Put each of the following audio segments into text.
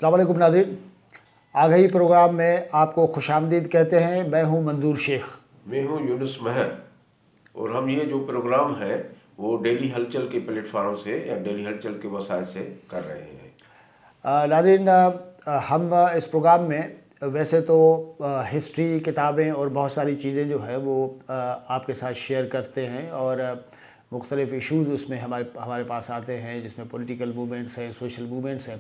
السلام علیکم ناظرین، آگہی پروگرام میں آپ کو خوش آمدید کہتے ہیں۔ میں ہوں منظور شیخ۔ میں ہوں یونس مہر، اور ہم یہ جو پروگرام ہے وہ ڈیلی ہلچل کے پلیٹ فارم سے یا ڈیلی ہلچل کے وسائل سے کر رہے ہیں۔ ناظرین، ہم اس پروگرام میں ویسے تو ہسٹری کتابیں اور بہت ساری چیزیں جو ہے وہ آپ کے ساتھ شیئر کرتے ہیں، اور مختلف ایشوز اس میں ہمارے پاس آتے ہیں، جس میں پولیٹیکل موومنٹس ہیں، سوشل موومنٹس ہیں۔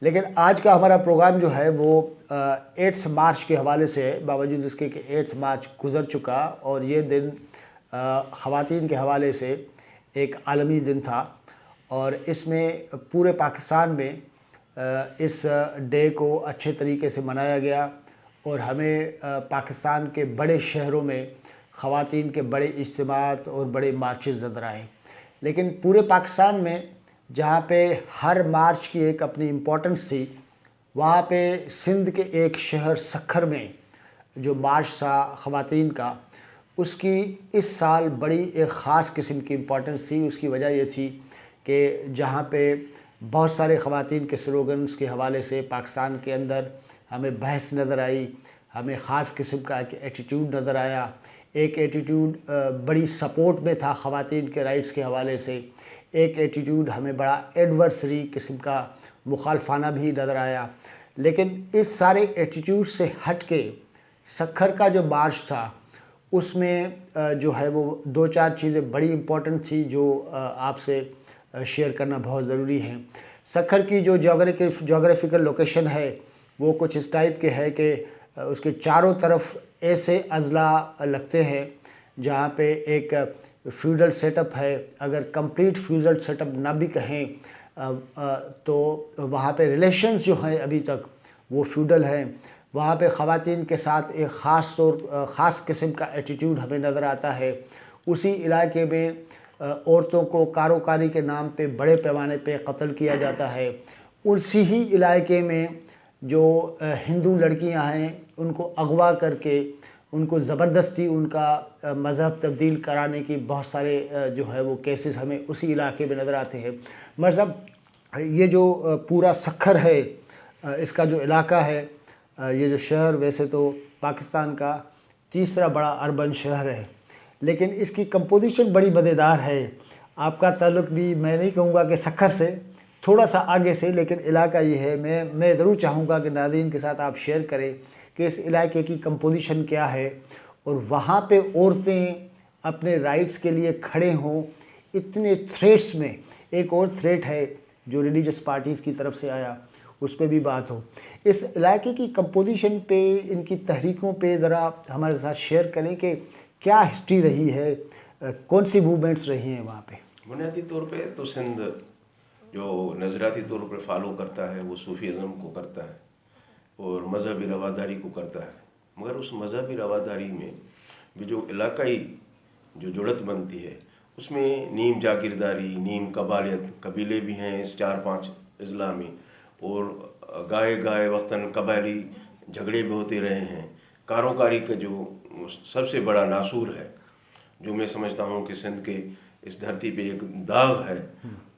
لیکن آج کا ہمارا پروگرام جو ہے وہ 8 مارچ کے حوالے سے ہے، باوجود اس کے کہ 8 مارچ گزر چکا اور یہ دن خواتین کے حوالے سے ایک عالمی دن تھا، اور اس میں پورے پاکستان میں اس ڈے کو اچھے طریقے سے منایا گیا، اور ہمیں پاکستان کے بڑے شہروں میں خواتین کے بڑے اجتماعات اور بڑے مارچز نظر آئے۔ لیکن پورے پاکستان میں جہاں پہ ہر مارچ کی ایک اپنی امپورٹنس تھی، وہاں پہ سندھ کے ایک شہر سکھر میں جو مارچ تھا خواتین کا، اس کی اس سال بڑی ایک خاص قسم کی امپورٹنس تھی۔ اس کی وجہ یہ تھی کہ جہاں پہ بہت سارے خواتین کے سلوگنز کے حوالے سے پاکستان کے اندر ہمیں بحث نظر آئی، ہمیں خاص قسم کا ایک ایٹیٹیوڈ نظر آیا۔ ایک ایٹیٹیوڈ بڑی سپورٹ میں تھا خواتین کے رائٹس کے حوالے سے، ایک ایٹیٹیوڈ ہمیں بڑا ایڈورسری قسم کا مخالفانہ بھی نظر آیا۔ لیکن اس سارے ایٹیٹیوڈ سے ہٹ کے سکھر کا جو مارچ تھا، اس میں جو ہے وہ 2-4 چیزیں بڑی امپورٹنٹ تھی جو آپ سے شیئر کرنا بہت ضروری ہے۔ سکھر کی جو جغرافیکل لوکیشن ہے وہ کچھ اس ٹائپ کے ہے کہ اس کے چاروں طرف ایسے اضلاع لگتے ہیں جہاں پہ ایک فیوڈل سیٹ اپ ہے۔ اگر کمپلیٹ فیوڈل سیٹ اپ نہ بھی کہیں تو وہاں پہ ریلیشنز جو ہیں ابھی تک وہ فیوڈل ہیں۔ وہاں پہ خواتین کے ساتھ ایک خاص قسم کا ایٹیٹیوڈ ہمیں نظر آتا ہے۔ اسی علاقے میں عورتوں کو کاروکاری کے نام پہ بڑے پیمانے پہ قتل کیا جاتا ہے۔ اسی ہی علاقے میں جو ہندو لڑکیاں ہیں ان کو اغوا کر کے ان کو زبردستی ان کا مذہب تبدیل کرانے کی بہت سارے جو ہے وہ کیسز ہمیں اسی علاقے میں نظر آتے ہیں۔ مطلب یہ جو پورا سکھر ہے، اس کا جو علاقہ ہے، یہ جو شہر ویسے تو پاکستان کا تیسرا بڑا اربن شہر ہے، لیکن اس کی کمپوزیشن بڑی مزیدار ہے۔ آپ کا تعلق بھی میں نہیں کہوں گا کہ سکھر سے، تھوڑا سا آگے سے، لیکن علاقہ یہ ہے۔ میں ضرور چاہوں گا کہ ناظرین کے ساتھ آپ شیئر کریں کہ اس علاقے کی کمپوزیشن کیا ہے، اور وہاں پہ عورتیں اپنے رائٹس کے لیے کھڑے ہوں اتنے تھریٹس میں۔ ایک اور تھریٹ ہے جو ریلیجس پارٹیز کی طرف سے آیا، اس پہ بھی بات ہو۔ اس علاقے کی کمپوزیشن پہ، ان کی تحریکوں پہ ذرا ہمارے ساتھ شیئر کریں کہ کیا ہسٹری رہی ہے، کون سی موومنٹس رہی ہیں وہاں پہ۔ بنیادی طور پہ تو سندھ جو نظریاتی طور پر فالو کرتا ہے وہ صوفیزم کو کرتا ہے اور مذہبی رواداری کو کرتا ہے، مگر اس مذہبی رواداری میں بھی جو علاقائی جو جڑت بنتی ہے اس میں نیم جاگیرداری، نیم قبالیت، قبیلے بھی ہیں اس 4-5 اضلاع میں، اور گائے وقتاً قبائلی جھگڑے بھی ہوتے رہے ہیں۔ کاروکاری کا جو سب سے بڑا ناسور ہے، جو میں سمجھتا ہوں کہ سندھ کے اس دھرتی پہ ایک داغ ہے،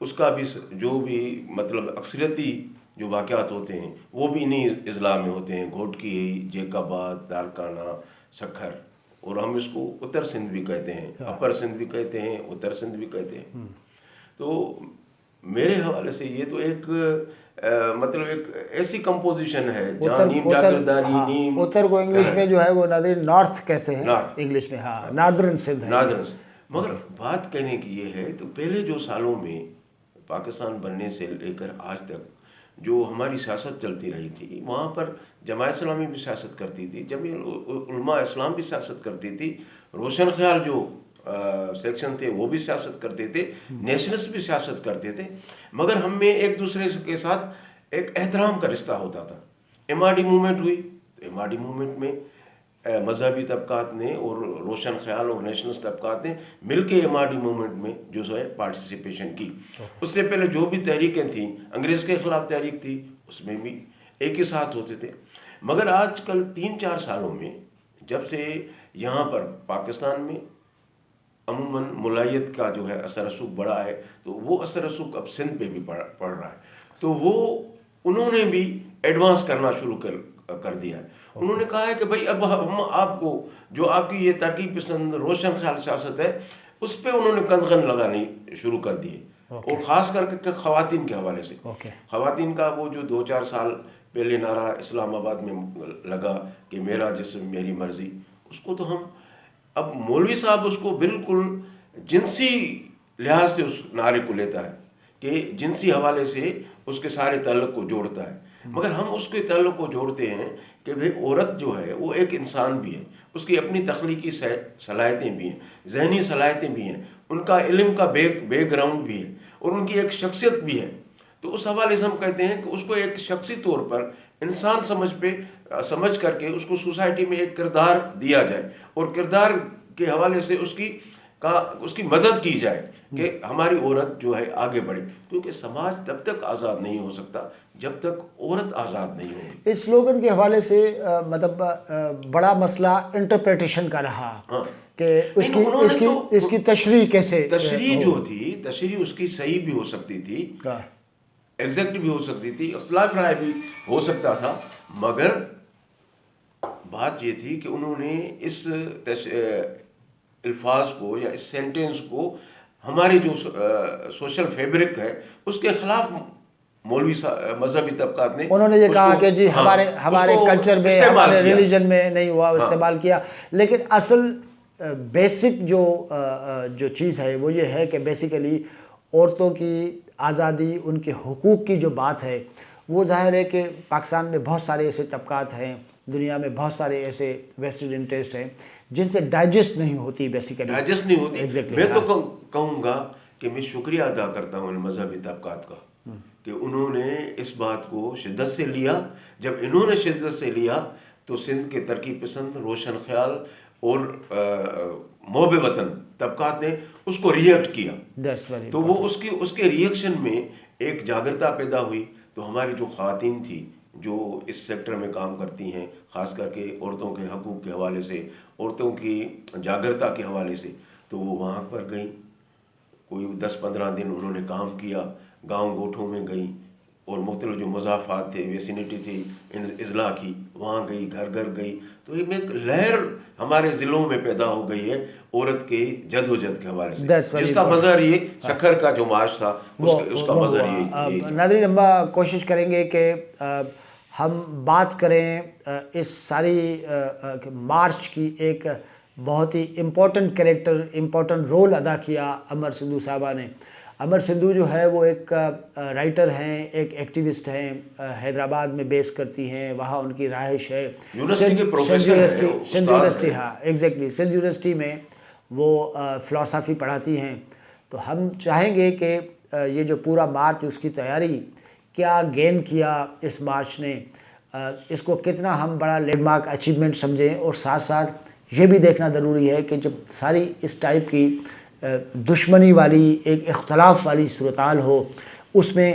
اس کا بھی جو بھی مطلب اکثریتی جو واقعات ہوتے ہیں وہ بھی انہی اضلاع میں ہوتے ہیں۔ گھوٹکی، جیک آباد، دارکانہ، سکھر، اور ہم اس کو اتر سندھ بھی کہتے ہیں، اپر سندھ بھی کہتے ہیں، اتر سندھ بھی کہتے ہیں۔ تو میرے حوالے سے یہ تو ایک مطلب ایک ایسی کمپوزیشن ہے جہاں نیم جاگیرداری، نیم اتر کو انگلش میں جو ہے وہ ناظرین نارتھ کہتے ہیں، انگلش میں ناردرن سندھ ہے۔ مگر بات کہنے کی یہ ہے تو پہلے جو سالوں میں پاکستان بننے سے لے کر آج تک جو ہماری سیاست چلتی رہی تھی، وہاں پر جماعت اسلامی بھی سیاست کرتی تھی، جمعیت علماء اسلام بھی سیاست کرتی تھی، روشن خیال جو سیکشن تھے وہ بھی سیاست کرتے تھے، نیشنلسٹ بھی سیاست کرتے تھے، مگر ہم میں ایک دوسرے کے ساتھ ایک احترام کا رشتہ ہوتا تھا۔ ایم آر ڈی موومنٹ ہوئی تو ایم آر ڈی موومنٹ میں مذہبی طبقات نے اور روشن خیال اور نیشنلسٹ طبقات نے مل کے ایم آر ڈی موومنٹ میں جو ہے پارٹیسپیشن کی۔ اس سے پہلے جو بھی تحریکیں تھیں، انگریز کے خلاف تحریک تھی، اس میں بھی ایک ہی ساتھ ہوتے تھے۔ مگر آج کل 3-4 سالوں میں جب سے یہاں پر پاکستان میں عموماً ملائیت کا جو ہے اثر رسوخ بڑا ہے، تو وہ اثر رسوخ اب سندھ پہ بھی پڑ رہا ہے، تو وہ انہوں نے بھی ایڈوانس کرنا شروع کر دیا ہے. انہوں نے کہا ہے کہ بھائی اب ہم آپ کو جو آپ کی یہ ترقی پسند روشن خیال سیاست ہے اس پہ انہوں نے قدغن لگانی شروع کر دی ہے. اور خاص کر کے خواتین کے حوالے سے خواتین کا وہ جو 2-4 سال پہلے نعرہ اسلام آباد میں لگا کہ میرا جسم میری مرضی، اس کو تو ہم اب مولوی صاحب اس کو بالکل جنسی لحاظ سے اس نعرے کو لیتا ہے کہ جنسی حوالے سے اس کے سارے تعلق کو جوڑتا ہے. مگر ہم اس کے تعلق کو جوڑتے ہیں کہ بھئی عورت جو ہے وہ ایک انسان بھی ہے، اس کی اپنی تخلیقی صلاحیتیں بھی ہیں، ذہنی صلاحیتیں بھی ہیں، ان کا علم کا بیک گراؤنڈ بھی ہے اور ان کی ایک شخصیت بھی ہے. تو اس حوالے سے ہم کہتے ہیں کہ اس کو ایک شخصی طور پر انسان سمجھ کر کے اس کو سوسائٹی میں ایک کردار دیا جائے اور کردار کے حوالے سے اس کی مدد کی جائے کہ ہماری عورت جو ہے آگے بڑھے، کیونکہ سماج تب تک آزاد نہیں ہو سکتا جب تک عورت آزاد نہیں ہوگی. اس سلوگن کے حوالے سے مطلب بڑا مسئلہ انٹرپریٹیشن کا رہا کہ اس کی تشریح کیسے، تشریح جو تھی تشریح اس کی صحیح بھی ہو سکتی تھی، ایگزیکٹ بھی ہو سکتی تھی، اختلاف رائے بھی ہو سکتا تھا، مگر بات یہ تھی کہ انہوں نے اس الفاظ کو یا اس سینٹنس کو ہماری جو سوشل فیبرک ہے اس کے خلاف مولوی مذہبی طبقات نے انہوں نے یہ کہا کہ جی ہمارے کلچر میں ہمارے ریلیجن میں نہیں ہوا، استعمال کیا. لیکن اصل بیسک جو چیز ہے وہ یہ ہے کہ بیسیکلی عورتوں کی آزادی، ان کے حقوق کی جو بات ہے وہ ظاہر ہے کہ پاکستان میں بہت سارے ایسے طبقات ہیں، دنیا میں بہت سارے ایسے ویسٹڈ انٹرسٹ ہیں جن سے ڈائجسٹ نہیں ہوتی. بیسیکلی ڈائجسٹ نہیں ہوتی. میں تو کہوں گا کہ میں شکریہ ادا کرتا ہوں ان مذہبی طبقات کا کہ انہوں نے اس بات کو شدت سے لیا. جب انہوں نے شدت سے لیا تو سندھ کے ترقی پسند، روشن خیال اور محب وطن طبقات نے اس کو ریئیکٹ کیا. تو وہ اس کے ریئیکشن میں ایک جاگرتا پیدا ہوئی. تو ہماری جو خواتین تھی جو اس سیکٹر میں کام کرتی ہیں، خاص کر کے عورتوں کے حقوق کے حوالے سے، عورتوں کی جاگرتا کے حوالے سے، تو وہ وہاں پر گئیں. کوئی 10-15 دن انہوں نے کام کیا، گاؤں گوٹھوں میں گئیں اور مختلف جو مضافات تھے، ویسینٹی تھی اضلاع کی، وہاں گئی، گھر گھر گئی. تو ایک لہر ہمارے ضلعوں میں پیدا ہو گئی ہے عورت کے جد و جہد کے حوالے سے، جس کا مظہر یہ سکھر کا جو مارچ تھا اس کا مظہر یہ. ناظرین، ہم کوشش کریں گے کہ ہم بات کریں اس ساری مارچ کی. ایک بہت ہی امپورٹنٹ کریکٹر، امپورٹنٹ رول ادا کیا امر سندھو صاحبہ نے. امر سندھو جو ہے وہ ایک رائٹر ہیں، ایک ایکٹیوسٹ ہیں، حیدرآباد میں بیس کرتی ہیں، وہاں ان کی رہائش ہے. سندھ یونیورسٹی، ہاں ایگزیکٹلی، سندھ یونیورسٹی میں وہ فلسفی پڑھاتی ہیں. تو ہم چاہیں گے کہ یہ جو پورا مارچ، اس کی تیاری کیا گین کیا اس مارچ نے، اس کو کتنا ہم بڑا لینڈ مارک اچیومنٹ سمجھیں، اور ساتھ ساتھ یہ بھی دیکھنا ضروری ہے کہ جب ساری اس ٹائپ کی دشمنی والی، ایک اختلاف والی صورتحال ہو، اس میں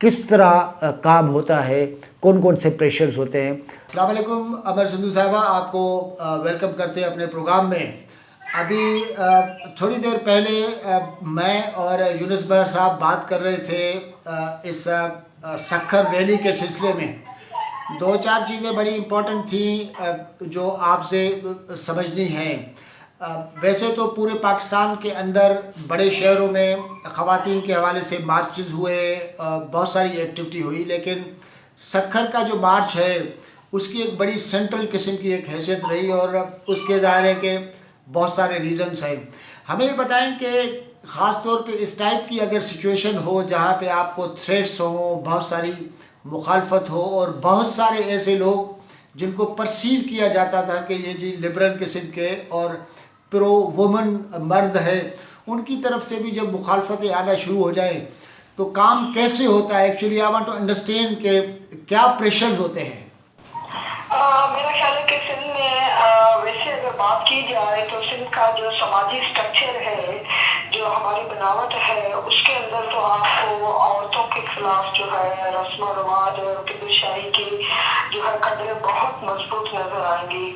کس طرح کام ہوتا ہے، کون کون سے پریشرز ہوتے ہیں. السلام علیکم امر سندھو صاحبہ، آپ کو ویلکم کرتے ہیں اپنے پروگرام میں. ابھی تھوڑی دیر پہلے میں اور یونس بہر صاحب بات کر رہے تھے اس سکھر ریلی کے سلسلے میں. 2-4 چیزیں بڑی امپورٹنٹ تھیں جو آپ سے سمجھنی ہیں. ویسے تو پورے پاکستان کے اندر بڑے شہروں میں خواتین کے حوالے سے مارچز ہوئے، بہت ساری ایکٹیویٹی ہوئی، لیکن سکھر کا جو مارچ ہے اس کی ایک بڑی سینٹرل قسم کی ایک حیثیت رہی، اور اس کے ظاہر ہے کہ بہت سارے ریزنز ہیں. ہمیں یہ بتائیں کہ خاص طور پہ اس ٹائپ کی اگر سچویشن ہو جہاں پہ آپ کو تھریٹس ہوں، بہت ساری مخالفت ہو، اور بہت سارے ایسے لوگ جن کو پرسیو کیا جاتا تھا کہ یہ جی لبرل قسم کے اور پرو وومن مرد ہے، ان کی طرف سے بھی جب مخالفتیں آنا شروع ہو جائیں تو کام کیسے ہوتا ہے؟ Actually I want to understand کہ کیا پریشرز ہوتے ہیں. میرا خیال ہے کہ سندھ میں ویسے اگر بات کی جائے تو سندھ کا جو سماجی سٹرکچر ہے، جو ہماری بناوٹ ہے، اس کے اندر تو آپ کو عورتوں کے خلاف جو ہے رسم و رواج اور قدر شاہی کی جو ہے قدریں بہت مضبوط نظر آئیں گی.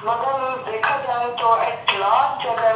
مگر دیکھا جائے تو ایٹ لاسٹ اگر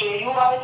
JUI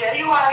JUI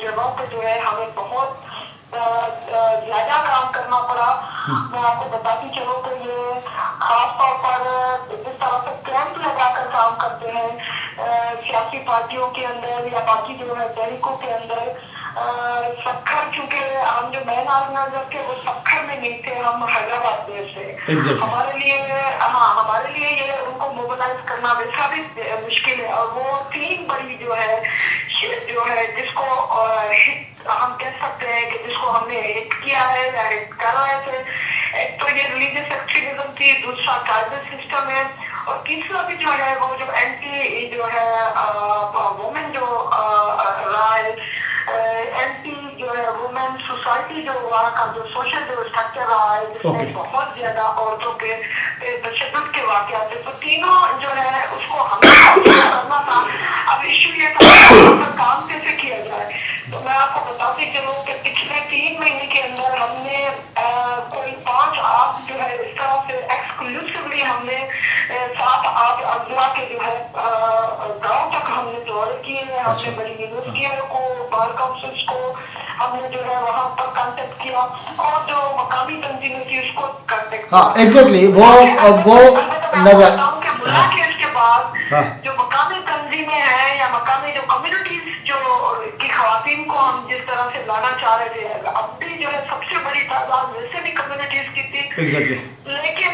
جگہوں پہ جو ہے ہمیں بہت زیادہ کام کرنا پڑا. میں آپ کو بتاتی چلوں کہ یہ خاص طور پر جس طرح سے کیمپ لگا کر کام کرتے ہیں سیاسی پارٹیوں کے اندر یا باقی جو ہے تحریکوں کے اندر. سکھر چونکہ ہم جو مین آرگنائزر تھے وہ سکھر میں نہیں تھے, ہم حیدرآباد میں تھے. ہمارے لیے یہ ان کو موبلائز کرنا ویسا بھی مشکل ہے. اور وہ تین بڑی جو ہے جس کو ہم کہہ سکتے ہیں کہ جس کو ہم نے ہٹ کیا ہے یا ہٹ کر رہے تھے, ایک تو یہ ریلیجیس ایکسٹریمزم تھی, دوسرا ٹرائبل سسٹم ہے, اور تیسرا بھی جو ہے وہ جو اینٹی جو ہے وومن جو رائے اینٹی جو ہے وومن سوسائٹی جو وہاں کا جو سوشل جو اسٹرکچر رہا ہے جس میں بہت زیادہ عورتوں کے تشدد کے واقعات ہیں. تو تینوں جو ہے اس کو ہمیں کرنا تھا. اب ایشو یہ تھا کام کیسے کیا جائے. تو میں آپ کو بتاتی چلوں کہ پچھلے 3 مہینے کے اندر ہم نے کوئی 5 آپ جو ہے اس طرح سے ایکسکلوسیولی ہم نے 7 آپ اضلاع کے جو ہے گاؤں تک ہم نے دورے کیے ہیں. ہم نے بڑی یونیورسٹیوں کو بار کاؤنسلس کو ہم نے جو ہے وہاں پر کانٹیکٹ کیا اور جو مقامی تنظیمیں تھی اس کو کانٹیکٹ کیا. ایگزیکٹلی وہ نظر ملا کے اس کے بعد جو مقامی تنظیمیں ہیں یا مقامی جو کمیونٹیز جو کی خواتین کو ہم جس طرح سے لانا چاہ رہے تھے, اب بھی جو ہے سب سے بڑی تعداد ویسے بھی کمیونٹیز کی تھی. لیکن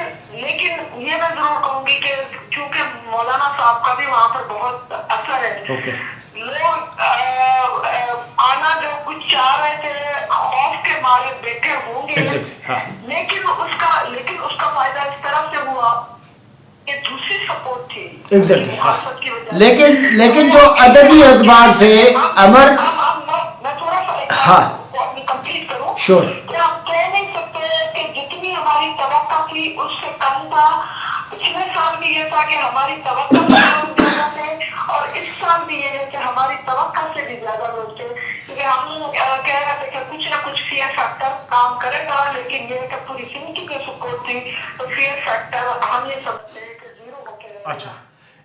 یہ میں ضرور کہوں گی کہ چونکہ مولانا صاحب کا بھی وہاں پر بہت اثر ہے. لوگ آنا جو کچھ چاہ رہے تھے خوف کے مارے بیٹھے ہوں گے, لیکن اس کا فائدہ اس طرح سے ہوا کہ دوسری سپورٹ تھی. لیکن جو عددی اعتبار سے امر میں تھوڑا سا اپنی کمپلیٹ کروں کہ ہم کہہ نہیں سکتے کہ جتنی ہماری توقع تھی اس سے کم تھا. پچھلے سال بھی یہ تھا کہ ہماری توقع سے لوگ زیادہ تھے اور اس سال بھی یہ ہے کہ ہماری توقع سے بھی زیادہ لوگ تھے. کیونکہ ہم کہہ رہے تھے کہ کچھ نہ کچھ فیئر فیکٹر کام کرے گا, لیکن یہ کہ پوری زندگی کی سپورٹ تھی تو فیئر فیکٹر ہم یہ سمجھتے ہیں کہ زیرو ہو کے. اچھا,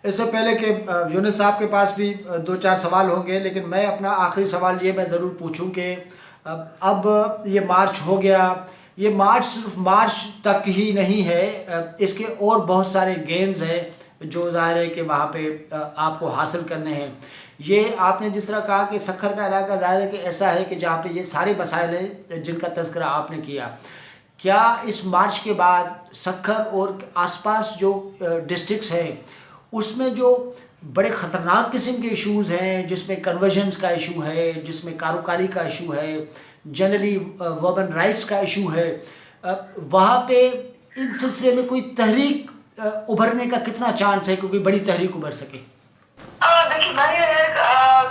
اس سے پہلے کہ یونس صاحب کے پاس بھی 2-4 سوال ہوں گے, لیکن میں اپنا آخری سوال یہ میں ضرور پوچھوں کہ اب یہ مارچ ہو گیا, یہ مارچ صرف مارچ تک ہی نہیں ہے, اس کے اور بہت سارے گیمز ہیں جو ظاہر ہے کہ وہاں پہ آپ کو حاصل کرنے ہیں. یہ آپ نے جس طرح کہا کہ سکھر کا علاقہ ظاہر ہے کہ ایسا ہے کہ جہاں پہ یہ سارے مسائل ہیں جن کا تذکرہ آپ نے کیا. کیا اس مارچ کے بعد سکھر اور آس پاس جو ڈسٹرکٹس ہیں اس میں جو بڑے خطرناک قسم کے ایشوز ہیں, جس میں کنورژنس کا ایشو ہے, جس میں کاروکاری کا ایشو ہے, جنرلی وومن رائٹس کا ایشو ہے, وہاں پہ ان سلسلے میں کوئی تحریک ابھرنے کا کتنا چانس ہے کہ کوئی بڑی تحریک ابھر سکے؟ دیکھیے میں یہ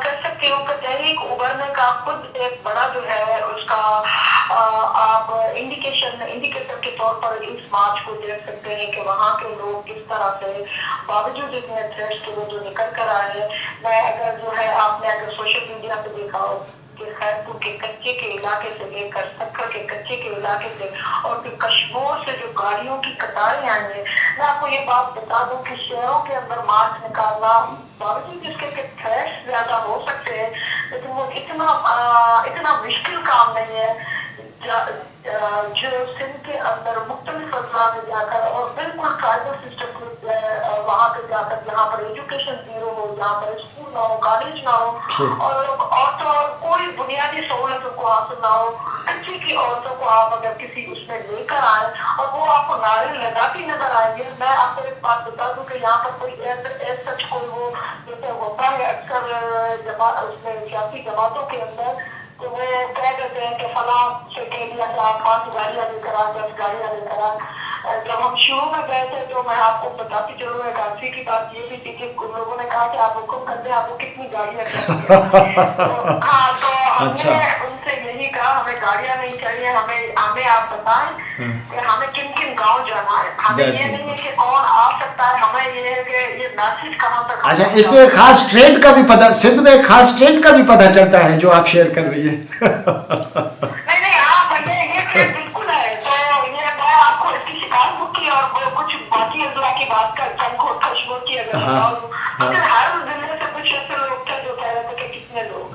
کہہ سکتی ہوں کہ تحریک ابھرنے کا خود ایک بڑا جو ہے اس کا آپ انڈیکیٹر کے طور پر اس مارچ کو دیکھ سکتے ہیں کہ وہاں کے لوگ کس طرح سے باوجود اتنے تھریٹس کے وہ جو نکل کر آئے ہیں. میں اگر جو ہے آپ نے اگر سوشل میڈیا پہ دیکھا ہو کہ خیرپور کے کچے کے علاقے سے لے کر سکھر کے کچے کے علاقے سے اور پھر کشمور سے جو گاڑیوں کی قطاریں آئی ہیں, میں آپ کو یہ بات بتا دوں کہ شہروں کے اندر مارچ نکالنا باوجود اس کے تھریٹس زیادہ ہو سکتے ہیں لیکن وہ اتنا مشکل کام نہیں ہے. جو سندھ کے اندر مختلف اضلاع میں جا کر اور بالکل ٹرائبل سسٹم وہاں پہ جا کر جہاں پر ایجوکیشن زیرو ہو, جہاں پر اسکول نہ ہو, کالج نہ ہو اور کوئی بنیادی سہولتوں کو حاصل نہ ہو, اچھی کی عورتوں کو آپ اگر کسی اس میں لے کر آئیں اور وہ آپ کو نعرے لگاتی نظر آئیں گے. میں آپ کو ایک بات بتا دوں کہ یہاں پر کوئی سچ کوئی وہ جیسے ہوتا ہے اکثر اس میں سیاسی جماعتوں کے اندر تو وہ کہہ دیتے ہیں کہ فلاں سے کہہ دیا کہ آپ 5 گاڑیاں لے کر آئیں, 10 گاڑیاں لے کر آئیں. جب ہم شروع میں گئے تھے تو میں آپ کو بتاتی چلوں ایک حادثے کی بات یہ بھی تھی کہ لوگوں نے کہا کہ آپ حکم کر دیں آپ کو کتنی گاڑیاں چاہیے. ہاں تو ہم نے ان سے یہی کہا ہمیں گاڑیاں نہیں چاہیے, ہمیں آپ بتائیں کہ ہمیں کن کن گاؤں جانا ہے. ہمیں یہ نہیں ہے کہ کون آ سکتا ہے, ہمیں یہ ہے کہ یہ میسج کہاں تک. اچھا, اس سے خاص ٹرینڈ کا بھی پتہ, سندھ میں خاص ٹرینڈ کا بھی پتہ چلتا ہے جو آپ شیئر کر رہی ہیں. نہیں ہاں یہ ٹرینڈ بالکل ہے. تو یہ میں آپ کو اس کی شکایت کی اور کچھ باقی اضلاع کی بات کر کشمیر کی اگر بتاؤں تو ہر ضلع سے کچھ ایسے لوگ تھے جو کہہ رہے تھے کہ کتنے لوگ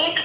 1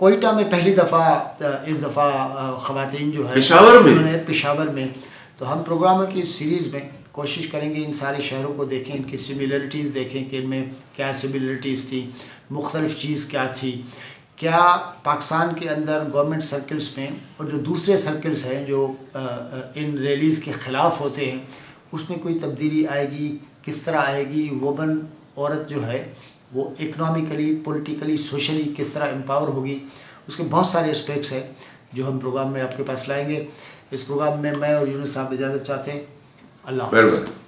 کوئٹہ میں پہلی دفعہ اس دفعہ خواتین جو ہے پشاور میں؟ انہوں نے پشاور میں، تو ہم پروگراموں کی سیریز میں کوشش کریں گے ان سارے شہروں کو دیکھیں، ان کی سملرٹیز دیکھیں کہ ان میں کیا سملرٹیز تھی، مختلف چیز کیا تھی، کیا پاکستان کے اندر گورنمنٹ سرکلز میں اور جو دوسرے سرکلز ہیں جو ان ریلیز کے خلاف ہوتے ہیں اس میں کوئی تبدیلی آئے گی، کس طرح آئے گی، وومن عورت جو ہے وہ اکنامکلی، پولیٹیکلی، سوشلی کس طرح امپاور ہوگی، اس کے بہت سارے اسپیکٹس ہیں جو ہم پروگرام میں آپ کے پاس لائیں گے۔ اس پروگرام میں اور یونس صاحب اجازت چاہتے ہیں۔ اللہ حافظ۔